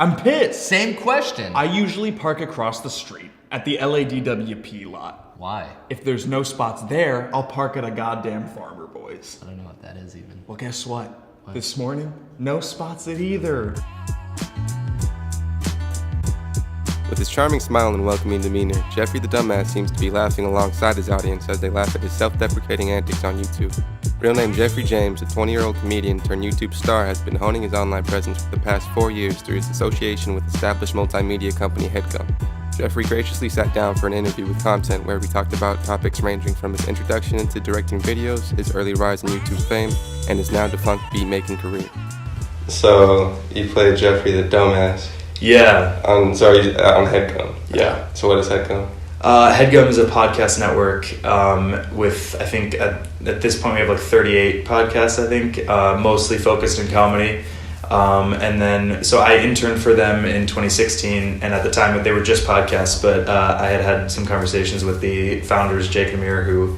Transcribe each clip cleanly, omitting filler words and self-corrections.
I'm pissed. Same question. I usually park across the street at the LADWP lot. Why? If there's no spots there, I'll park at a goddamn Farmer Boys. I don't know what that is even. Well, guess what? This morning, no spots at either. With his charming smile and welcoming demeanor, Geoffrey the dumbass seems to be laughing alongside his audience as they laugh at his self-deprecating antics on YouTube. Real name Geoffrey James, a 20-year-old comedian turned YouTube star, has been honing his online presence for the past 4 years through his association with established multimedia company HeadGum. Geoffrey graciously sat down for an interview with CALMTENT where we talked about topics ranging from his introduction into directing videos, his early rise in YouTube fame, and his now defunct beat-making career. So, you played Geoffrey the dumbass. Yeah. On HeadGum. Yeah. So what is HeadGum? HeadGum is a podcast network with, I think, at this point we have like 38 podcasts, I think, mostly focused in comedy. And then, so I interned for them in 2016, and at the time they were just podcasts, but I had some conversations with the founders, Jake and Amir, who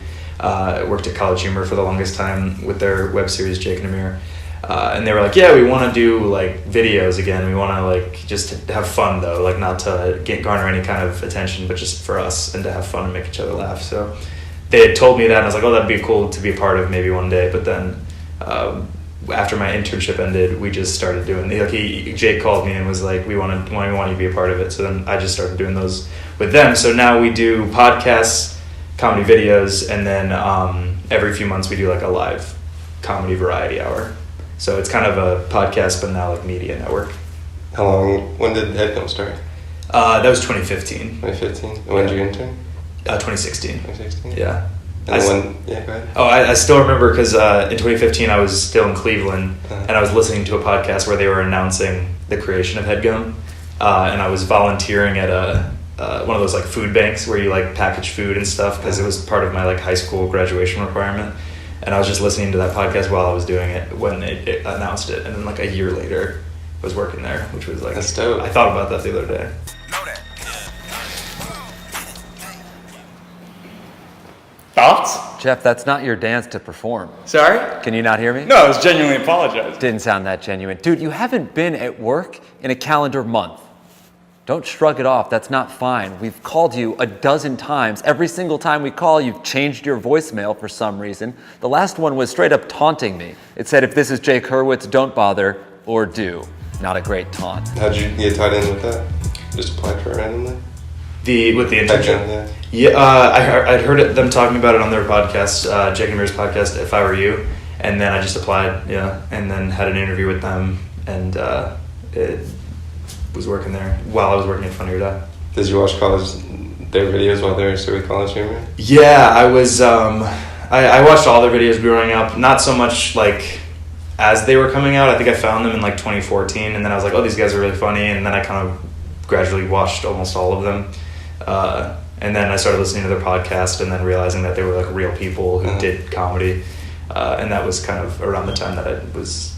worked at College Humor for the longest time with their web series, Jake and Amir. And they were like, yeah, we want to do like videos again. We want to like just to have fun though, like not to garner any kind of attention, but just for us and to have fun and make each other laugh. So they had told me that, and I was like, oh, that'd be cool to be a part of maybe one day. But then after my internship ended, we just started doing. Jake called me and was like, we want you to be a part of it. So then I just started doing those with them. So now we do podcasts, comedy videos, and then every few months we do like a live comedy variety hour. So it's kind of a podcast, but now like media network. When did HeadGum start? That was 2015. 2015? And when did you intern? 2016. 2016? Yeah. Go ahead. Oh, I still remember because in 2015 I was still in Cleveland, and I was listening to a podcast where they were announcing the creation of HeadGum, and I was volunteering at one of those like food banks where you like package food and stuff, because it was part of my like high school graduation requirement. And I was just listening to that podcast while I was doing it when it announced it. And then like a year later, I was working there, which was like... That's dope. I thought about that the other day. Thoughts? Jeff, that's not your dance to perform. Sorry? Can you not hear me? No, I was genuinely apologizing. Didn't sound that genuine. Dude, you haven't been at work in a calendar month. Don't shrug it off. That's not fine. We've called you a dozen times. Every single time we call, you've changed your voicemail for some reason. The last one was straight up taunting me. It said, if this is Jake Hurwitz, don't bother or do. Not a great taunt. How'd you get tied in with that? Just applied for it randomly? With the internship? Yeah, I'd heard them talking about it on their podcast, Jake and Amir's podcast, If I Were You. And then I just applied, and then had an interview with them, and it was working there while I was working at Funny or Die. Did you watch their videos while they were still with College Humor? Yeah, I was. I watched all their videos growing up. Not so much like as they were coming out. I think I found them in like 2014, and then I was like, oh, these guys are really funny. And then I kind of gradually watched almost all of them. And then I started listening to their podcast, and then realizing that they were like real people who did comedy. And that was kind of around the time that I was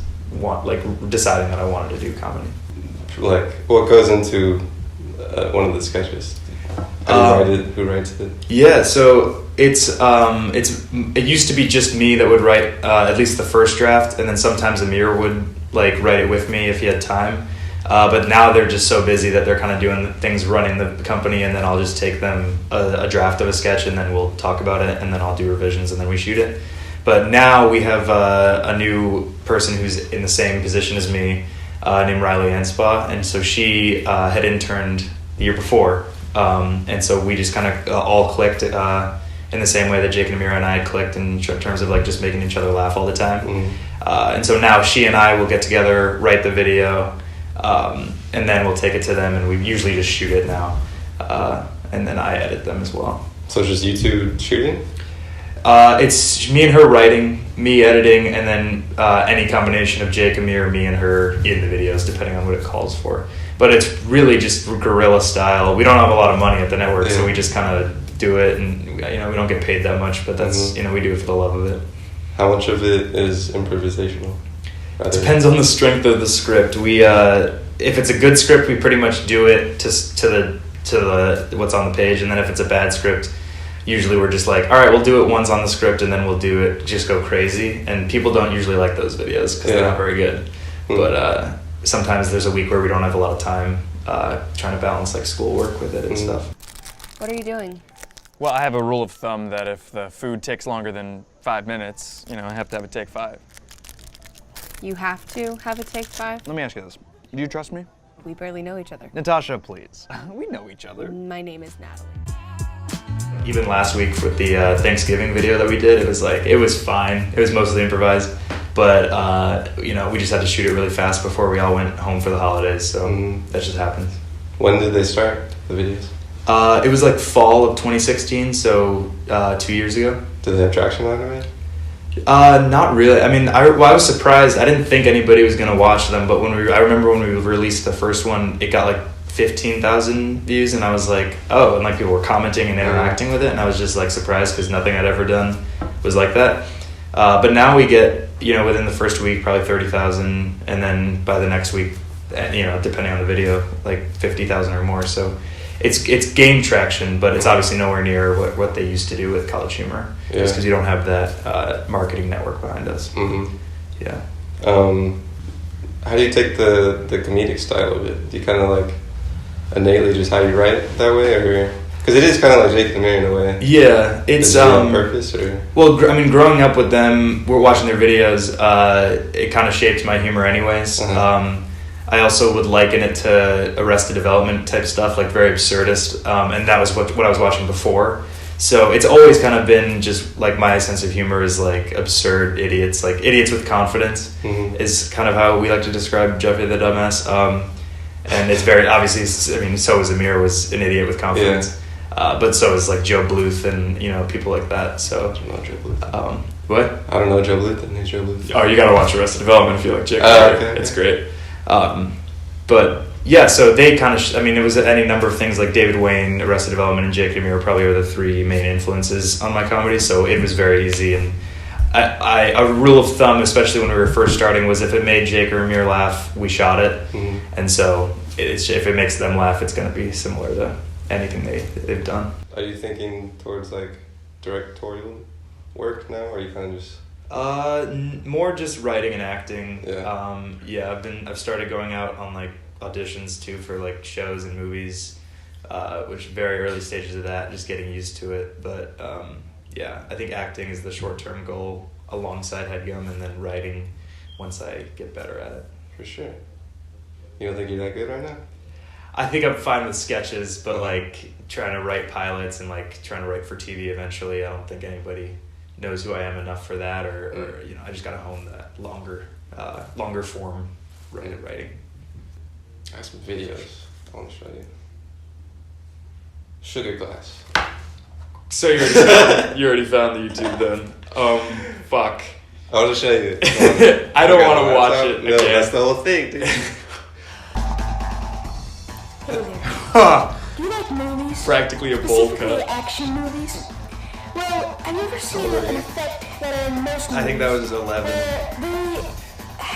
deciding that I wanted to do comedy. Like, what goes into one of the sketches? Who writes it? Yeah, so it used to be just me that would write at least the first draft, and then sometimes Amir would like write it with me if he had time. But now they're just so busy that they're kind of doing things running the company, and then I'll just take them a draft of a sketch, and then we'll talk about it, and then I'll do revisions, and then we shoot it. But now we have a new person who's in the same position as me, named Riley Anspaugh, and so she had interned the year before, and so we just kind of all clicked in the same way that Jake and Amira and I had clicked in terms of like just making each other laugh all the time. And so now she and I will get together, write the video, and then we'll take it to them, and we usually just shoot it now, and then I edit them as well. So it's just you two shooting? It's me and her writing, me editing, and then any combination of Jake, Amir, me, and her in the videos, depending on what it calls for. But it's really just guerrilla style. We don't have a lot of money at the network, so we just kind of do it, and we don't get paid that much, but that's we do it for the love of it. How much of it is improvisational? It depends on the strength of the script. We if it's a good script, we pretty much do it to the what's on the page, and then if it's a bad script, usually we're just like, all right, we'll do it once on the script, and then we'll do it, just go crazy. And people don't usually like those videos because they're not very good. But sometimes there's a week where we don't have a lot of time, trying to balance like schoolwork with it and stuff. What are you doing? Well, I have a rule of thumb that if the food takes longer than 5 minutes, I have to have it take 5. You have to have it take 5? Let me ask you this. Do you trust me? We barely know each other. Natasha, please. We know each other. My name is Natalie. Even last week with the Thanksgiving video that we did, it was fine. It was mostly improvised, but we just had to shoot it really fast before we all went home for the holidays. So that just happened. When did they start the videos? It was like fall of 2016, so 2 years ago. Did they have traction on it? Not really. I mean, I was surprised. I didn't think anybody was gonna watch them, but I remember when we released the first one, it got like 15,000 views, and I was like, oh, and like people were commenting and interacting with it, and I was just like surprised because nothing I'd ever done was like that. But now we get, within the first week, probably 30,000, and then by the next week, depending on the video, like 50,000 or more. So it's gained traction, but it's obviously nowhere near what they used to do with College Humor, just because you don't have that marketing network behind us. Mm-hmm. Yeah. How do you take the comedic style of it? Do you kind of like innately just how you write it that way, or because it is kind of like Jake and Mary in a way? Yeah, it's on purpose, or growing up with them, we're watching their videos. It kind of shaped my humor, anyways. I also would liken it to Arrested Development type stuff, like very absurdist, and that was what I was watching before. So it's always kind of been just like my sense of humor is like absurd idiots, like idiots with confidence, is kind of how we like to describe Geoffrey the Dumbass. And it's very obviously, so is Amir was an idiot with confidence, but so is like Joe Bluth and people like that. So I don't know Joe Bluth. What? I don't know Joe Bluth. Who's Joe Bluth? Oh, you gotta watch Arrested Development if you like Jake. Okay. It's great. But yeah, so they kind of, it was any number of things like David Wayne, Arrested Development, and Jake and Amir probably are the 3 main influences on my comedy. So it was very easy, and a rule of thumb, especially when we were first starting, was if it made Jake or Amir laugh, we shot it. And so if it makes them laugh, it's going to be similar to anything they've done. Are you thinking towards like directorial work now, or are you kind of just more just writing and acting. Yeah. I've started going out on like auditions too for like shows and movies, which very early stages of that, just getting used to it. But I think acting is the short-term goal alongside HeadGum, and then writing once I get better at it. For sure. You don't think you're that good right now? I think I'm fine with sketches, but like trying to write pilots and like trying to write for TV eventually, I don't think anybody knows who I am enough for that, or I just gotta hone that longer form writing. I have some videos I want to show you. Sugar Glass. So you already found the YouTube then. Fuck. I want to show you. I don't want to watch it No, again. that's the whole thing, dude. Hey there. Do you like movies? Practically a bold Specifically cut. action movies? Well, I've never seen an effect that in most movies. I think that was 11.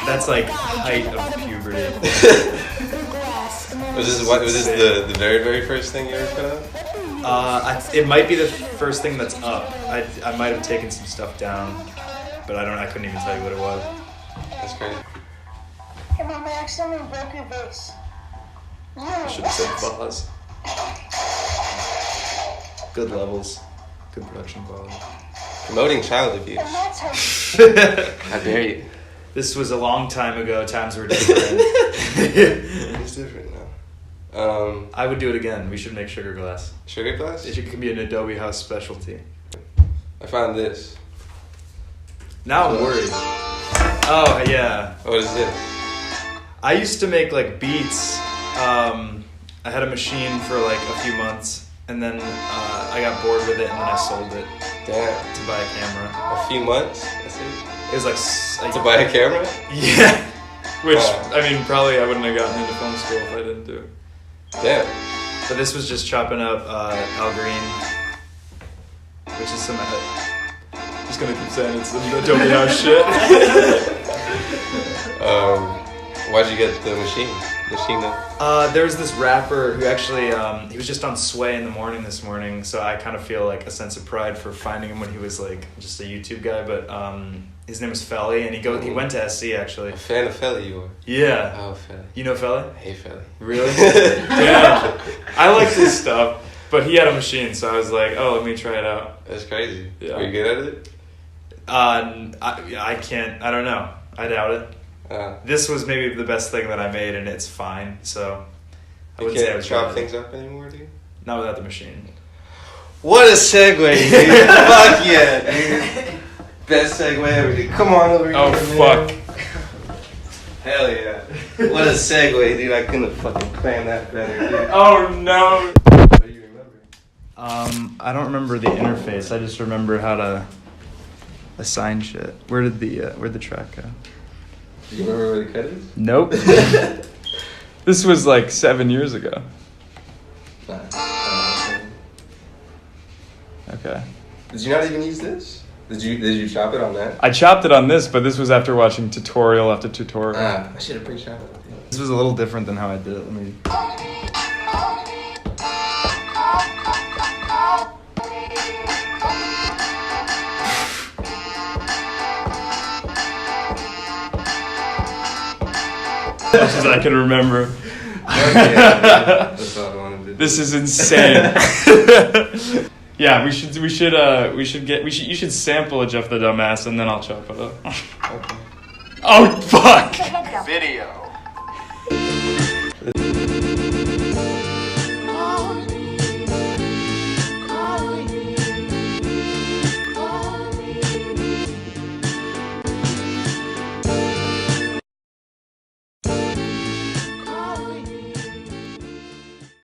That's like height of puberty. Was this the very, very first thing you ever put up? It might be the first thing that's up. I might have taken some stuff down, but I couldn't even tell you what it was. That's great. Hey, Mom, I accidentally broke your vase. I should have said Boz. Good levels. Good production quality. Promoting child abuse. And that's how. How dare you? This was a long time ago. Times were different. It's different now. I would do it again. We should make Sugar Glass. Sugar Glass? It could be an Adobe House specialty. I found this. Now I'm worried. Oh, yeah. What is it? I used to make like beats. I had a machine for like a few months, and then I got bored with it, and then I sold it Damn. to buy a camera. A few months? That's it? It was like To buy a camera? Yeah. Which, probably I wouldn't have gotten into film school if I didn't do it. Damn. But this was just chopping up Al Green, which is some just gonna keep saying it's some Adobe House shit. Why'd you get the machine? Machina? There's this rapper who actually, he was just on Sway in the morning this morning, so I kind of feel like a sense of pride for finding him when he was like just a YouTube guy, but his name is Felly, and he went to SC actually. A fan of Felly, you are? Yeah. Oh, Felly. You know Felly? I hate Felly. Really? Damn. I like this stuff, but he had a machine, so I was like, oh, let me try it out. That's crazy. Yeah. Are you good at it? I can't, I don't know. I doubt it. This was maybe the best thing that I made, and it's fine. So I You wouldn't say I can't was chop good. things up anymore, dude? Not without the machine. What a segue, dude. Fuck yeah, dude. Best segue ever, dude. Come on over here. Oh, man. fuck. Hell yeah. What a segue, dude. I couldn't have fucking planned that better, dude. Oh, no. What do you remember? I don't remember the interface. I just remember how to assign shit. Where'd the track go? Do you remember where the cut is? Nope. This was like 7 years ago. Okay. Did you not even use this? Did you chop it on that? I chopped it on this, but this was after watching tutorial after tutorial. I should have pre-chopped it. This was a little different than how I did it. Let me. As much as I can remember. That's all I wanted to do. This is insane. Yeah, you should sample a Jeff the Dumbass and then I'll chop it up. Okay. Oh fuck! Video.